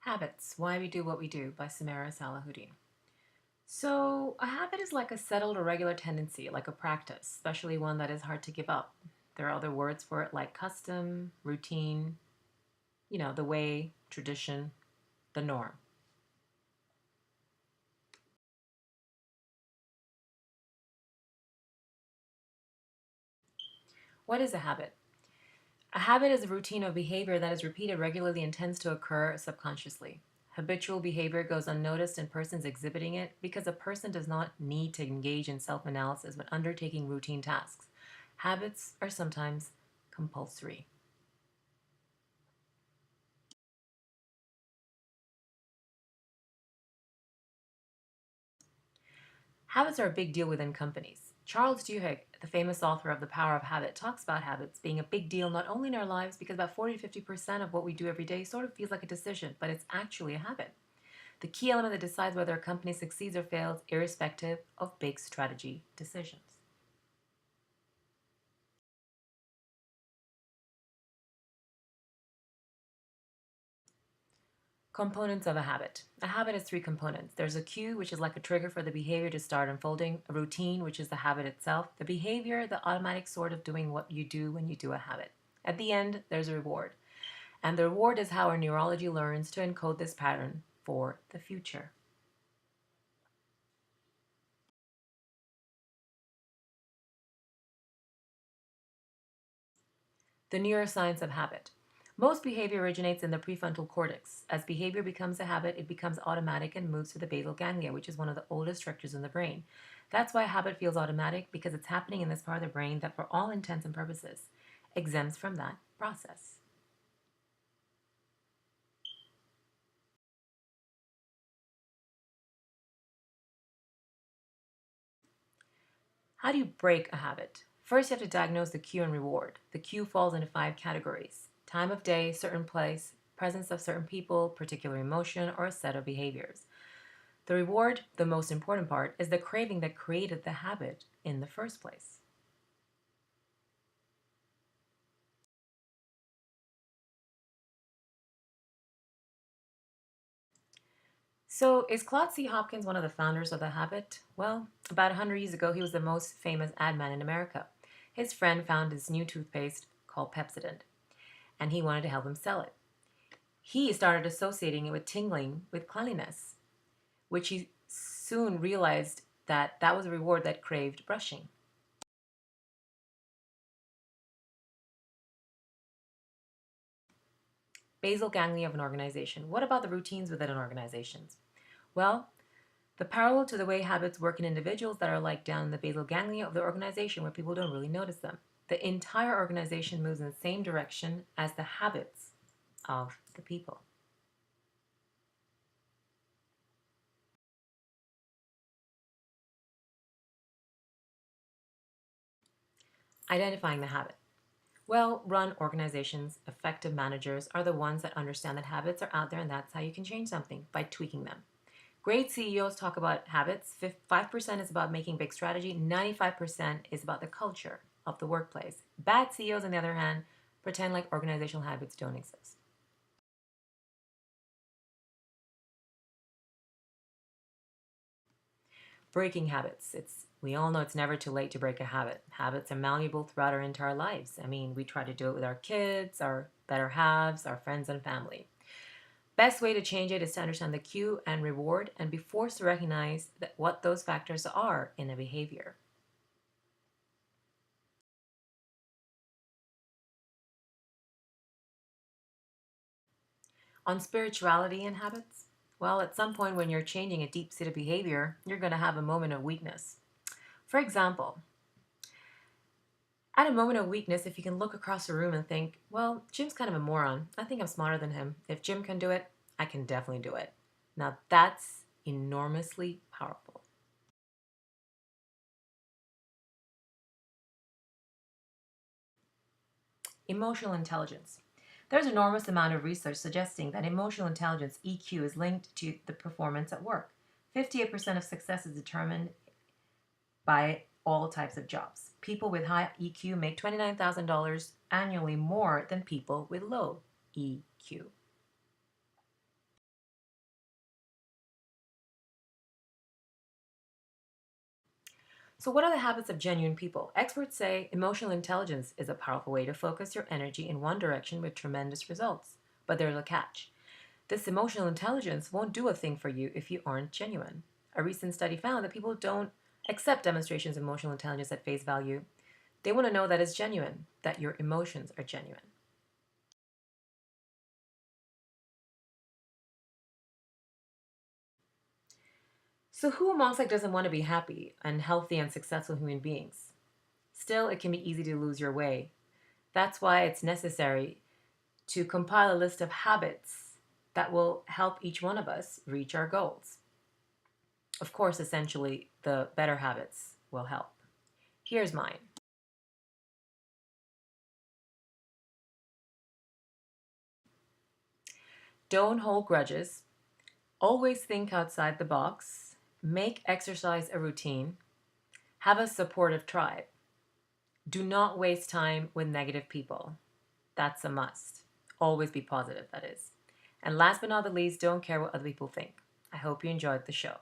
Habits, Why We Do What We Do by Samara Salahuddin. So, a habit is like a settled or regular tendency, like a practice, especially one that is hard to give up. There are other words for it like custom, routine, the way, tradition, the norm. What is a habit? A habit is a routine of behavior that is repeated regularly and tends to occur subconsciously. Habitual behavior goes unnoticed in persons exhibiting it because a person does not need to engage in self analysis when undertaking routine tasks. Habits are sometimes compulsory. Habits are a big deal within companies. Charles Duhigg, the famous author of The Power of Habit, talks about habits being a big deal not only in our lives because about 40 to 50% of what we do every day sort of feels like a decision, but it's actually a habit. The key element that decides whether a company succeeds or fails, irrespective of big strategy decisions. Components of a habit. A habit has three components. There's a cue, which is like a trigger for the behavior to start unfolding, a routine, which is the habit itself, the behavior, the automatic sort of doing what you do when you do a habit. At the end, there's a reward. And the reward is how our neurology learns to encode this pattern for the future. The neuroscience of habit. Most behavior originates in the prefrontal cortex. As behavior becomes a habit, it becomes automatic and moves to the basal ganglia, which is one of the oldest structures in the brain. That's why habit feels automatic, because it's happening in this part of the brain that, for all intents and purposes, exempts from that process. How do you break a habit? First, you have to diagnose the cue and reward. The cue falls into five categories: time of day, certain place, presence of certain people, particular emotion, or a set of behaviors. The reward, the most important part, is the craving that created the habit in the first place. So, is Claude C. Hopkins one of the founders of the habit? Well, about 100 years ago, he was the most famous ad man in America. His friend found this new toothpaste called Pepsodent, and he wanted to help him sell it. He started associating it with tingling with cleanliness, which he soon realized that that was a reward that craved brushing. Basal ganglia of an organization. What about the routines within an organization? Well, the parallel to the way habits work in individuals that are like down in the basal ganglia of the organization where people don't really notice them. The entire organization moves in the same direction as the habits of the people. Identifying the habit. Well run organizations, effective managers are the ones that understand that habits are out there, and that's how you can change something by tweaking them. Great CEOs talk about habits. 5% is about making big strategy, 95% is about the culture of the workplace. Bad CEOs, on the other hand, pretend like organizational habits don't exist. Breaking habits. We all know it's never too late to break a habit. Habits are malleable throughout our entire lives. I mean, we try to do it with our kids, our better halves, our friends and family. Best way to change it is to understand the cue and reward and be forced to recognize that what those factors are in a behavior. On spirituality and habits, well, at some point when you're changing a deep seated behavior, you're going to have a moment of weakness. For example, at a moment of weakness, if you can look across the room and think, well, Jim's kind of a moron. I think I'm smarter than him. If Jim can do it, I can definitely do it. Now that's enormously powerful. Emotional intelligence. There's an enormous amount of research suggesting that emotional intelligence, EQ, is linked to the performance at work. 58% of success is determined by all types of jobs. People with high EQ make $29,000 annually more than people with low EQ. So, what are the habits of genuine people? Experts say emotional intelligence is a powerful way to focus your energy in one direction with tremendous results. But there's a catch. This emotional intelligence won't do a thing for you if you aren't genuine. A recent study found that people don't accept demonstrations of emotional intelligence at face value. They want to know that it's genuine, that your emotions are genuine. So, who amongst doesn't want to be happy and healthy and successful human beings? Still, it can be easy to lose your way. That's why it's necessary to compile a list of habits that will help each one of us reach our goals. Of course, essentially, the better habits will help. Here's mine. Don't hold grudges. Always think outside the box. Make exercise a routine. Have a supportive tribe. Do not waste time with negative people. That's a must. Always be positive, that is. And last but not the least, don't care what other people think. I hope you enjoyed the show.